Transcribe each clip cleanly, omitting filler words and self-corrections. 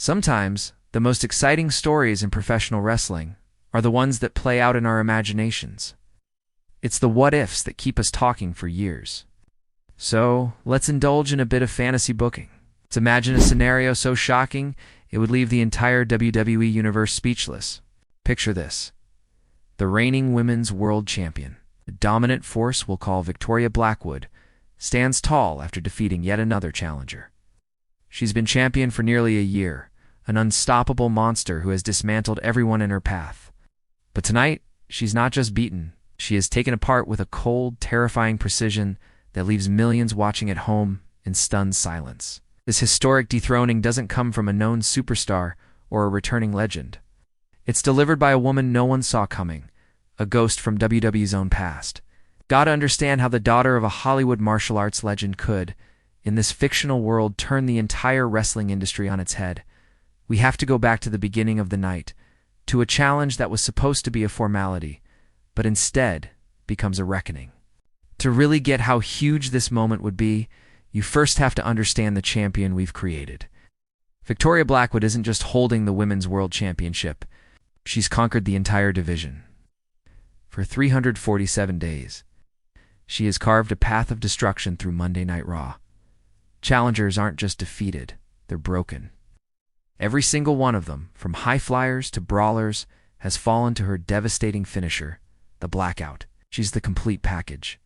Sometimes, the most exciting stories in professional wrestling are the ones that play out in our imaginations. It's the what-ifs that keep us talking for years. So, let's indulge in a bit of fantasy booking. Let's imagine a scenario so shocking, it would leave the entire WWE universe speechless. Picture this. The reigning women's world champion, the dominant force we'll call Victoria Blackwood, stands tall after defeating yet another challenger. She's been champion for nearly a year, an unstoppable monster who has dismantled everyone in her path. But tonight, she's not just beaten, she is taken apart with a cold, terrifying precision that leaves millions watching at home in stunned silence. This historic dethroning doesn't come from a known superstar or a returning legend. It's delivered by a woman no one saw coming, a ghost from WWE's own past. Gotta understand how the daughter of a Hollywood martial arts legend could, in this fictional world, turn the entire wrestling industry on its head. We have to go back to the beginning of the night, to a challenge that was supposed to be a formality, but instead becomes a reckoning. To really get how huge this moment would be, you first have to understand the champion we've created. Victoria Blackwood isn't just holding the Women's World Championship. She's conquered the entire division. For 347 days, she has carved a path of destruction through Monday Night Raw. Challengers aren't just defeated, they're broken. Every single one of them, from high flyers to brawlers, has fallen to her devastating finisher, the Blackout. She's the complete package.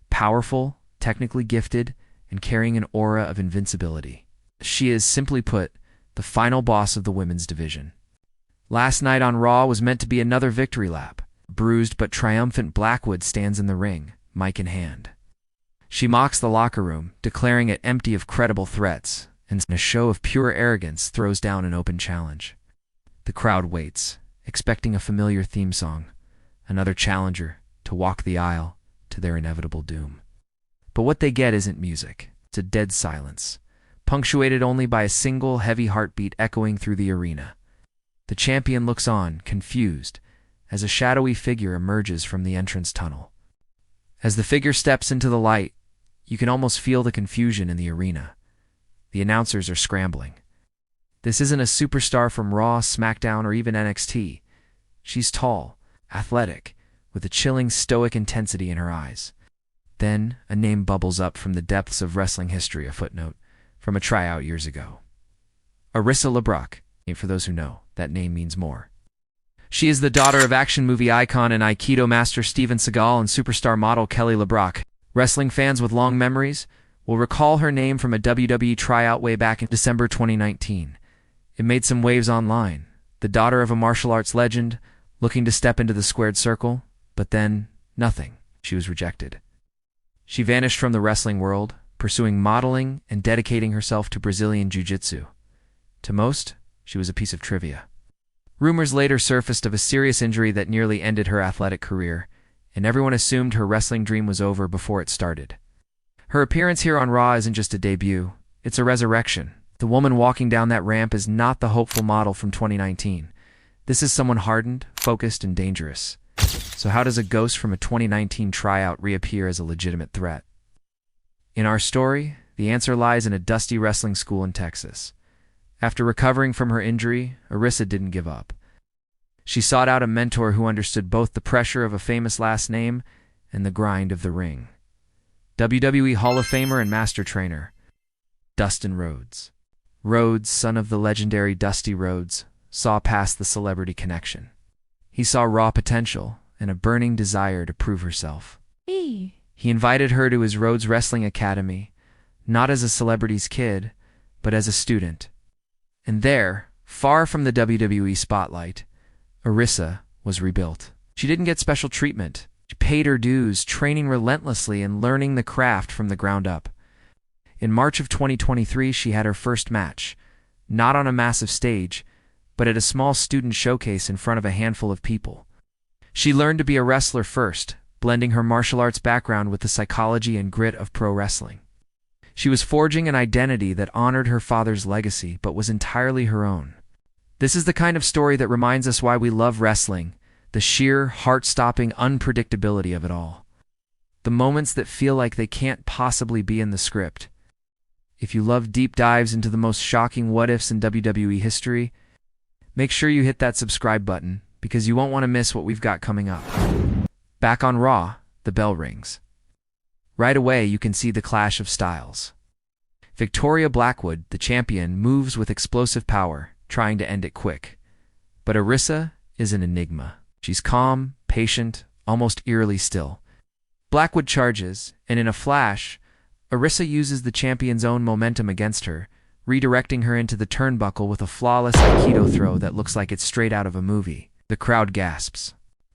Powerful, technically gifted, and carrying an aura of invincibility. She is, simply put, the final boss of the women's division. Last night on Raw was meant to be another victory lap. Bruised but triumphant Blackwood stands in the ring, mic in hand. She mocks the locker room, declaring it empty of credible threats, and in a show of pure arrogance throws down an open challenge. The crowd waits, expecting a familiar theme song, another challenger to walk the aisle to their inevitable doom. But what they get isn't music. It's a dead silence, punctuated only by a single heavy heartbeat echoing through the arena. The champion looks on, confused, as a shadowy figure emerges from the entrance tunnel. As the figure steps into the light, you can almost feel the confusion in the arena. The announcers are scrambling. This isn't a superstar from Raw, SmackDown, or even NXT. She's tall, athletic, with a chilling stoic intensity in her eyes. Then, a name bubbles up from the depths of wrestling history, a footnote, from a tryout years ago. Arissa LeBrock. For those who know, that name means more. She is the daughter of action movie icon and Aikido master Steven Seagal and superstar model Kelly LeBrock. Wrestling fans with long memories will recall her name from a WWE tryout way back in December 2019. It made some waves online. The daughter of a martial arts legend, looking to step into the squared circle, but then, nothing. She was rejected. She vanished from the wrestling world, pursuing modeling and dedicating herself to Brazilian Jiu-Jitsu. To most, she was a piece of trivia. Rumors later surfaced of a serious injury that nearly ended her athletic career, and everyone assumed her wrestling dream was over before it started. Her appearance here on Raw isn't just a debut, it's a resurrection. The woman walking down that ramp is not the hopeful model from 2019. This is someone hardened, focused, and dangerous. So how does a ghost from a 2019 tryout reappear as a legitimate threat? In our story, the answer lies in a dusty wrestling school in Texas. After recovering from her injury, Arissa didn't give up. She sought out a mentor who understood both the pressure of a famous last name and the grind of the ring. WWE Hall of Famer and Master Trainer, Dustin Rhodes. Rhodes, son of the legendary Dusty Rhodes, saw past the celebrity connection. He saw raw potential and a burning desire to prove herself. He invited her to his Rhodes Wrestling Academy, not as a celebrity's kid, but as a student. And there, far from the WWE spotlight, Arissa was rebuilt. She didn't get special treatment. She paid her dues, training relentlessly and learning the craft from the ground up. In March of 2023, she had her first match, not on a massive stage, but at a small student showcase in front of a handful of people. She learned to be a wrestler first, blending her martial arts background with the psychology and grit of pro wrestling. She was forging an identity that honored her father's legacy but was entirely her own. This is the kind of story that reminds us why we love wrestling, the sheer, heart-stopping unpredictability of it all. The moments that feel like they can't possibly be in the script. If you love deep dives into the most shocking what-ifs in WWE history, make sure you hit that subscribe button because you won't want to miss what we've got coming up. Back on Raw, the bell rings. Right away, you can see the clash of styles. Victoria Blackwood, the champion, moves with explosive power, trying to end it quick. But Arissa is an enigma. She's calm, patient, almost eerily still. Blackwood charges, and in a flash, Arissa uses the champion's own momentum against her, redirecting her into the turnbuckle with a flawless Aikido throw that looks like it's straight out of a movie. The crowd gasps.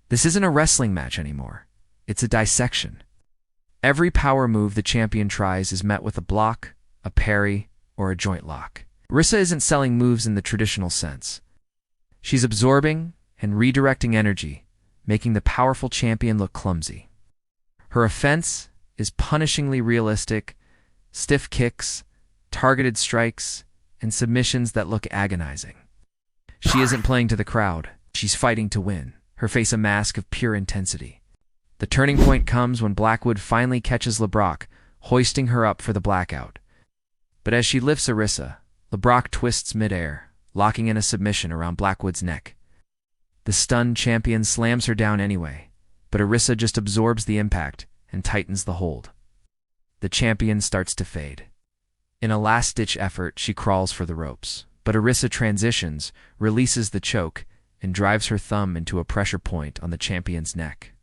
This isn't a wrestling match anymore. It's a dissection. Every power move the champion tries is met with a block, a parry, or a joint lock. Arissa isn't selling moves in the traditional sense. She's absorbing and redirecting energy, making the powerful champion look clumsy. Her offense is punishingly realistic, stiff kicks, targeted strikes, and submissions that look agonizing. She isn't playing to the crowd. She's fighting to win, her face a mask of pure intensity. The turning point comes when Blackwood finally catches LeBrock, hoisting her up for the blackout. But as she lifts Arissa, LeBrock twists midair, locking in a submission around Blackwood's neck. The stunned champion slams her down anyway, but Arissa just absorbs the impact and tightens the hold. The champion starts to fade. In a last-ditch effort, she crawls for the ropes, but Arissa transitions, releases the choke, and drives her thumb into a pressure point on the champion's neck.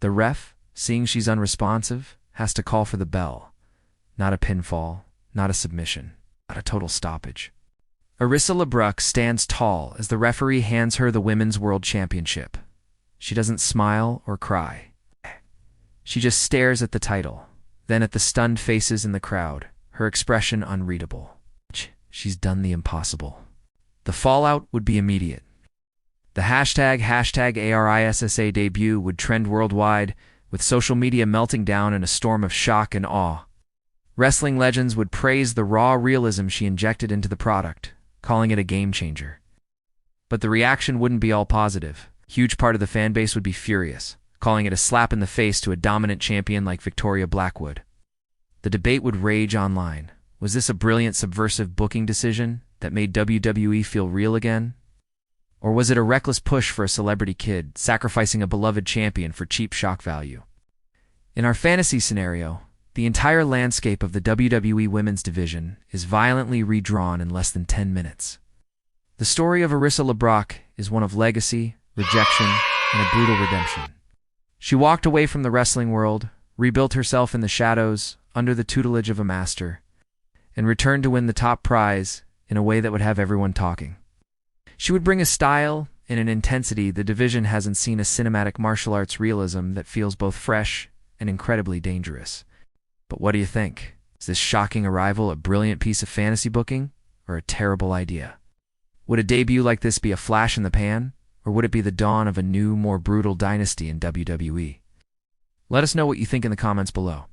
The ref, seeing she's unresponsive, has to call for the bell. Not a pinfall, not a submission, not a total stoppage. Arissa LeBrock stands tall as the referee hands her the Women's World Championship. She doesn't smile or cry. She just stares at the title, then at the stunned faces in the crowd, her expression unreadable. She's done the impossible. The fallout would be immediate. The hashtag #ARISSA debut would trend worldwide, with social media melting down in a storm of shock and awe. Wrestling legends would praise the raw realism she injected into the product, calling it a game changer. But the reaction wouldn't be all positive. A huge part of the fan base would be furious, calling it a slap in the face to a dominant champion like Victoria Blackwood. The debate would rage online. Was this a brilliant subversive booking decision that made WWE feel real again? Or was it a reckless push for a celebrity kid, sacrificing a beloved champion for cheap shock value? In our fantasy scenario, the entire landscape of the WWE Women's Division is violently redrawn in less than 10 minutes. The story of Arissa LeBrock is one of legacy, rejection, and a brutal redemption. She walked away from the wrestling world, rebuilt herself in the shadows, under the tutelage of a master, and returned to win the top prize in a way that would have everyone talking. She would bring a style and an intensity the division hasn't seen, a cinematic martial arts realism that feels both fresh and incredibly dangerous. But what do you think? Is this shocking arrival a brilliant piece of fantasy booking or a terrible idea? Would a debut like this be a flash in the pan, or would it be the dawn of a new, more brutal dynasty in WWE? Let us know what you think in the comments below.